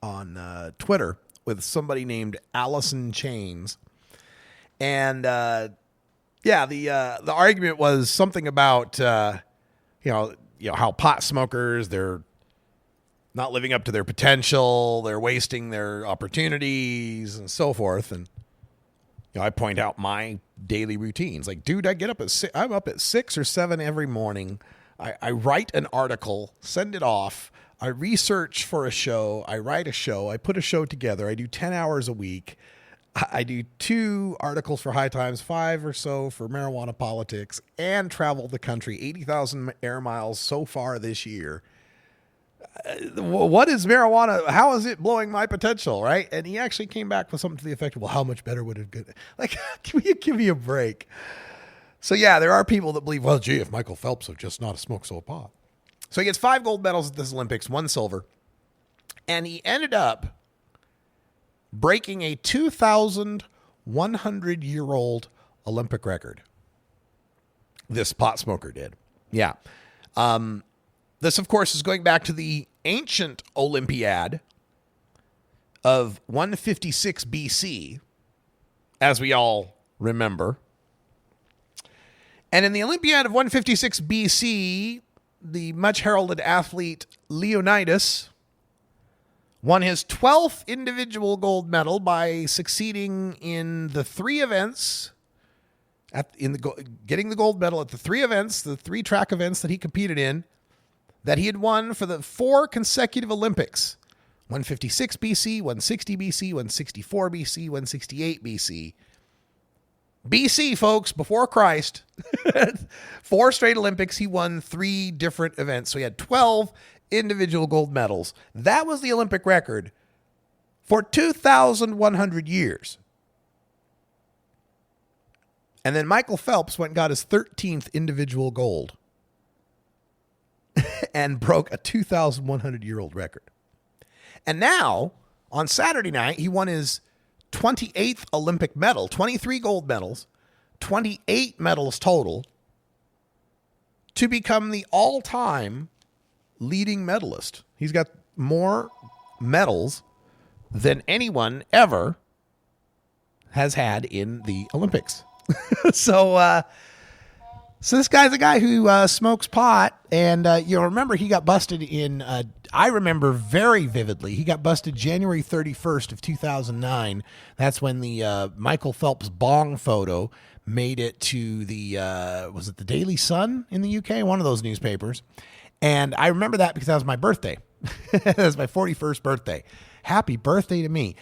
on Twitter with somebody named Allison Chains. And, the argument was something about, how pot smokers, they're not living up to their potential, they're wasting their opportunities and so forth. And, I point out my daily routines. Like, dude, I get up at I'm up at 6 or 7 every morning. I write an article, send it off. I research for a show. I write a show. I put a show together. I do 10 hours a week. I do 2 articles for High Times, 5 or so for Marijuana Politics, and travel the country, 80,000 air miles so far this year. What is marijuana? How is it blowing my potential, right? And he actually came back with something to the effect of, well, how much better would it go? Like, can you give me a break? So, yeah, there are people that believe, well, gee, if Michael Phelps would just not smoke so pot. So he gets 5 gold medals at this Olympics, 1 silver. And he ended up breaking a 2,100-year-old Olympic record. This pot smoker did. Yeah. This, of course, is going back to the ancient Olympiad of 156 BC, as we all remember. And in the Olympiad of 156 BC, the much heralded athlete Leonidas won his 12th individual gold medal by succeeding in the 3 events, getting the gold medal at the 3 events, the 3 track events that he competed in, that he had won for the 4 consecutive Olympics. 156 BC, 160 BC, 164 BC, 168 BC. BC, folks, before Christ. 4 straight Olympics, he won 3 different events. So he had 12 individual gold medals. That was the Olympic record for 2,100 years. And then Michael Phelps went and got his 13th individual gold and broke a 2,100-year-old record. And now, on Saturday night, he won his 28th Olympic medal, 23 gold medals, 28 medals total, to become the all-time leading medalist. He's got more medals than anyone ever has had in the Olympics. So this guy's a guy who smokes pot, and you'll remember he got busted in, I remember very vividly, he got busted January 31st of 2009. That's when the Michael Phelps bong photo made it to the, was it the Daily Sun in the UK? One of those newspapers. And I remember that because that was my birthday. It was my 41st birthday. Happy birthday to me.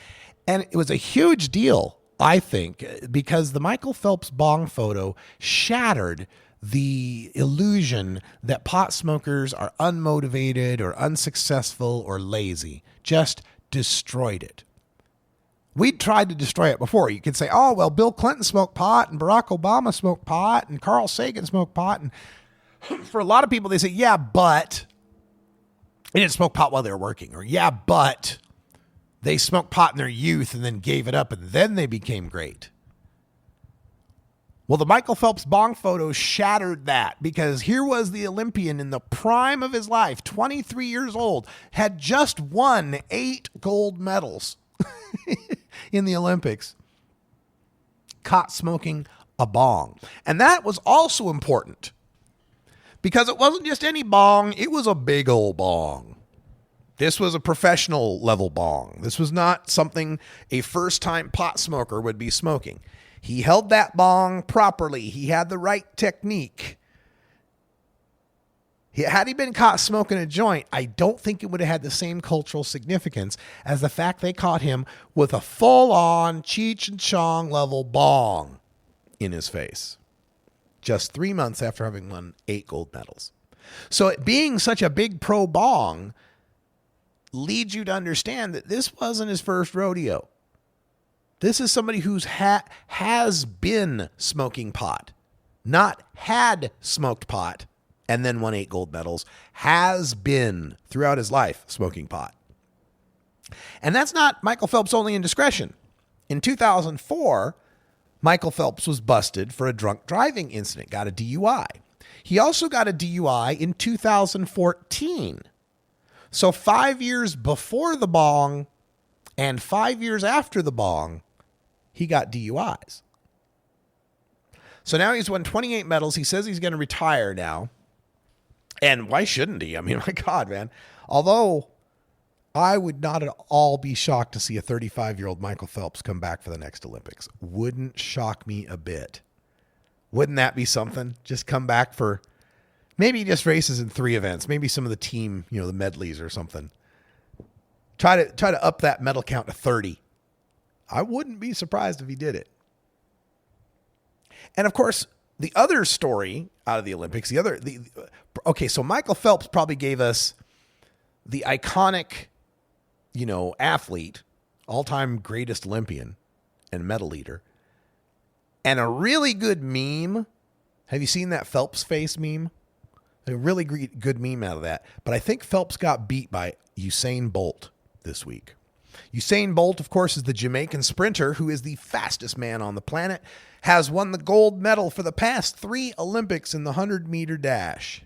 And it was a huge deal, I think, because the Michael Phelps bong photo shattered the illusion that pot smokers are unmotivated or unsuccessful or lazy. Just destroyed it. We'd tried to destroy it before. You could say, oh, well, Bill Clinton smoked pot and Barack Obama smoked pot and Carl Sagan smoked pot. And for a lot of people, they say, yeah, but they didn't smoke pot while they were working. Or, yeah, but they smoked pot in their youth and then gave it up and then they became great. Well, the Michael Phelps bong photo shattered that, because here was the Olympian in the prime of his life, 23 years old, had just won 8 gold medals in the Olympics, caught smoking a bong. And that was also important because it wasn't just any bong, it was a big old bong. This was a professional level bong. This was not something a first-time pot smoker would be smoking. He held that bong properly. He had the right technique. Had he been caught smoking a joint, I don't think it would have had the same cultural significance as the fact they caught him with a full-on Cheech and Chong level bong in his face. Just 3 months after having won 8 gold medals. So it being such a big pro bong leads you to understand that this wasn't his first rodeo. This is somebody who's has been smoking pot, not had smoked pot and then won 8 gold medals, has been throughout his life smoking pot. And that's not Michael Phelps' only indiscretion. In 2004, Michael Phelps was busted for a drunk driving incident, got a DUI. He also got a DUI in 2014. So 5 years before the bong and 5 years after the bong, he got DUIs. So now he's won 28 medals. He says he's going to retire now. And why shouldn't he? I mean, my God, man. Although I would not at all be shocked to see a 35-year-old Michael Phelps come back for the next Olympics. Wouldn't shock me a bit. Wouldn't that be something? Just come back for maybe he just races in 3 events. Maybe some of the team, the medleys or something. Try to up that medal count to 30. I wouldn't be surprised if he did it. And of course, the other story out of the Olympics, so Michael Phelps probably gave us the iconic, athlete, all-time greatest Olympian and medal leader, and a really good meme. Have you seen that Phelps face meme? A really good meme out of that. But I think Phelps got beat by Usain Bolt this week. Usain Bolt, of course, is the Jamaican sprinter who is the fastest man on the planet, has won the gold medal for the past 3 Olympics in the 100-meter dash.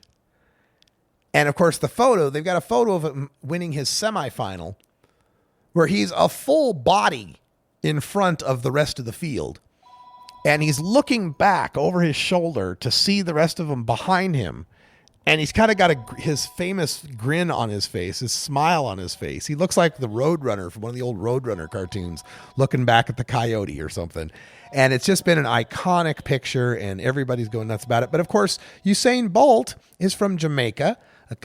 And, of course, they've got a photo of him winning his semifinal where he's a full body in front of the rest of the field. And he's looking back over his shoulder to see the rest of them behind him. And he's kind of got his famous grin on his face, his smile on his face. He looks like the Roadrunner from one of the old Roadrunner cartoons, looking back at the coyote or something. And it's just been an iconic picture, and everybody's going nuts about it. But, of course, Usain Bolt is from Jamaica,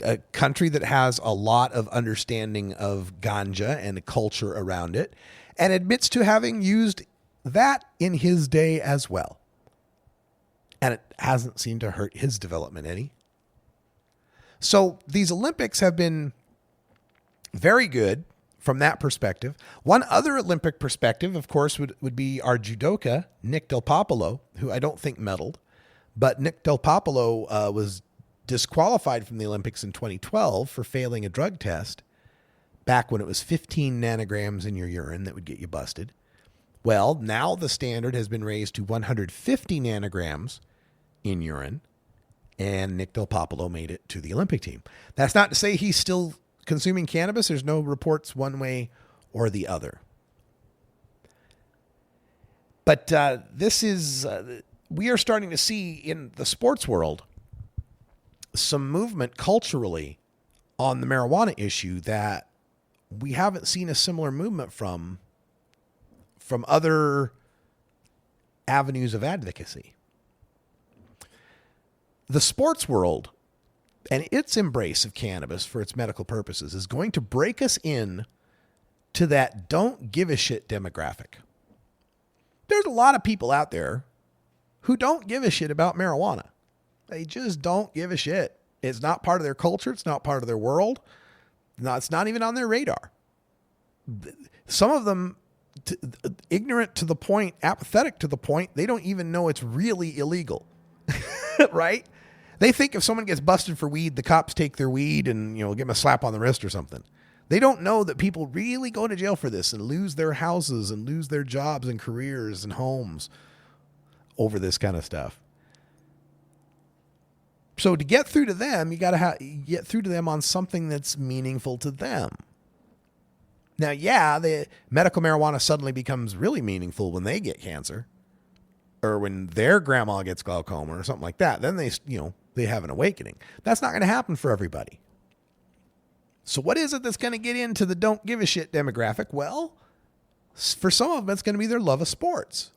a country that has a lot of understanding of ganja and the culture around it, and admits to having used that in his day as well. And it hasn't seemed to hurt his development any. So these Olympics have been very good from that perspective. One other Olympic perspective, of course, would be our judoka, Nick Del Popolo, who I don't think medaled. But Nick Del Popolo was disqualified from the Olympics in 2012 for failing a drug test back when it was 15 nanograms in your urine that would get you busted. Well, now the standard has been raised to 150 nanograms in urine. And Nick Del Popolo made it to the Olympic team. That's not to say he's still consuming cannabis. There's no reports one way or the other. But we are starting to see in the sports world some movement culturally on the marijuana issue that we haven't seen a similar movement from other avenues of advocacy. The sports world and its embrace of cannabis for its medical purposes is going to break us in to that don't give a shit demographic. There's a lot of people out there who don't give a shit about marijuana. They just don't give a shit. It's not part of their culture. It's not part of their world. No, it's not even on their radar. Some of them ignorant to the point, apathetic to the point, they don't even know it's really illegal. Right? They think if someone gets busted for weed, the cops take their weed and, give them a slap on the wrist or something. They don't know that people really go to jail for this and lose their houses and lose their jobs and careers and homes over this kind of stuff. So to get through to them, you got to get through to them on something that's meaningful to them. Now, the medical marijuana suddenly becomes really meaningful when they get cancer or when their grandma gets glaucoma or something like that. Then they have an awakening. That's not going to happen for everybody. So what is it that's going to get into the don't give a shit demographic? Well, for some of them, it's going to be their love of sports.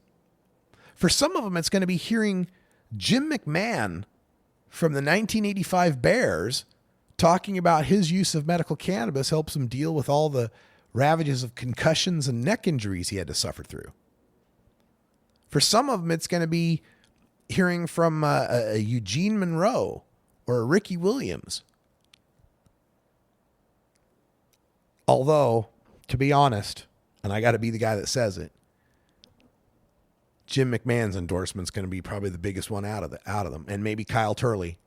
For some of them, it's going to be hearing Jim McMahon from the 1985 Bears talking about his use of medical cannabis helps him deal with all the ravages of concussions and neck injuries he had to suffer through. For some of them, it's going to be hearing from a Eugene Monroe or a Ricky Williams. Although, to be honest, and I got to be the guy that says it, Jim McMahon's endorsement's going to be probably the biggest one out of them, and maybe Kyle Turley,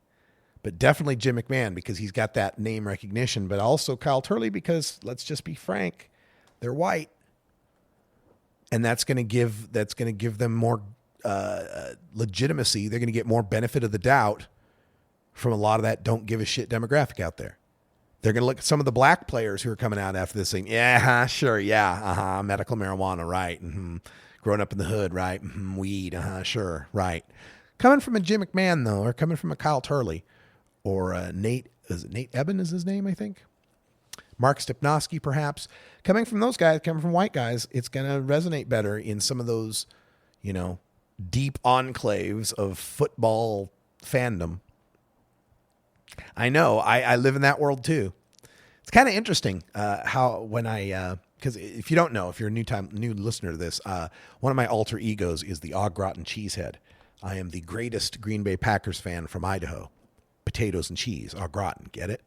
but definitely Jim McMahon because he's got that name recognition, but also Kyle Turley because, let's just be frank, they're white, and that's going to give them more legitimacy. They're going to get more benefit of the doubt from a lot of that don't give a shit demographic out there. They're going to look at some of the black players who are coming out after this saying, yeah, sure, yeah, medical marijuana, right, growing up in the hood, right, weed, sure, right. Coming from a Jim McMahon, though, or coming from a Kyle Turley, or Nate Eben is his name, I think? Mark Stepnoski, perhaps. Coming from those guys, coming from white guys, it's going to resonate better in some of those, deep enclaves of football fandom. I know. I live in that world too. It's kind of interesting because if you don't know, if you're a new listener to this, one of my alter egos is the Au Gratin Cheesehead. I am the greatest Green Bay Packers fan from Idaho. Potatoes and cheese, Au Gratin, get it?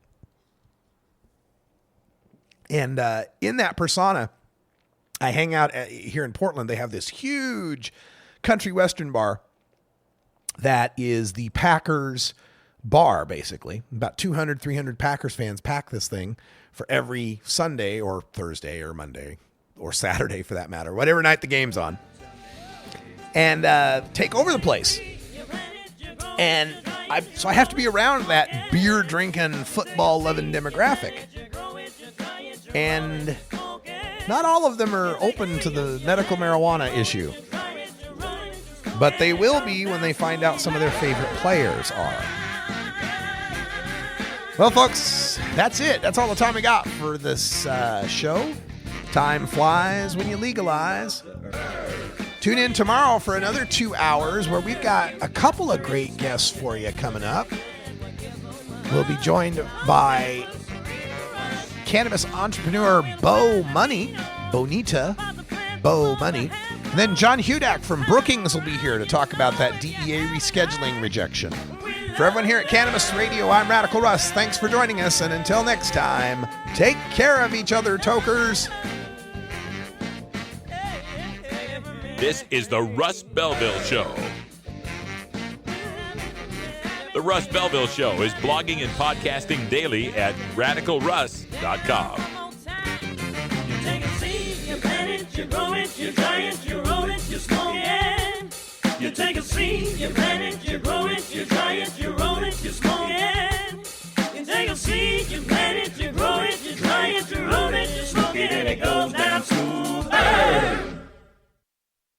And in that persona, I hang out here in Portland. They have this huge country western bar that is the Packers bar, basically. About 200, 300 Packers fans pack this thing for every Sunday or Thursday or Monday or Saturday, for that matter, whatever night the game's on, and take over the place. And so I have to be around that beer-drinking, football-loving demographic. And not all of them are open to the medical marijuana issue. But they will be when they find out some of their favorite players are. Well, folks, that's it. That's all the time we got for this show. Time flies when you legalize. Tune in tomorrow for another 2 hours where we've got a couple of great guests for you coming up. We'll be joined by cannabis entrepreneur Bo Money. And then John Hudak from Brookings will be here to talk about that DEA rescheduling rejection. For everyone here at Cannabis Radio, I'm Radical Russ. Thanks for joining us, and until next time, take care of each other, tokers. This is the Russ Belville Show. The Russ Belville Show is blogging and podcasting daily at radicalruss.com. You take a seed, you plant it, you grow it, you dry it, you roll it, you smoke it. You take a seed, you plant it, you grow it, you dry it, you roll it, you smoke it. You take a seed, you plant it, you grow it, you dry it, you roll it, you smoke it, and it goes down.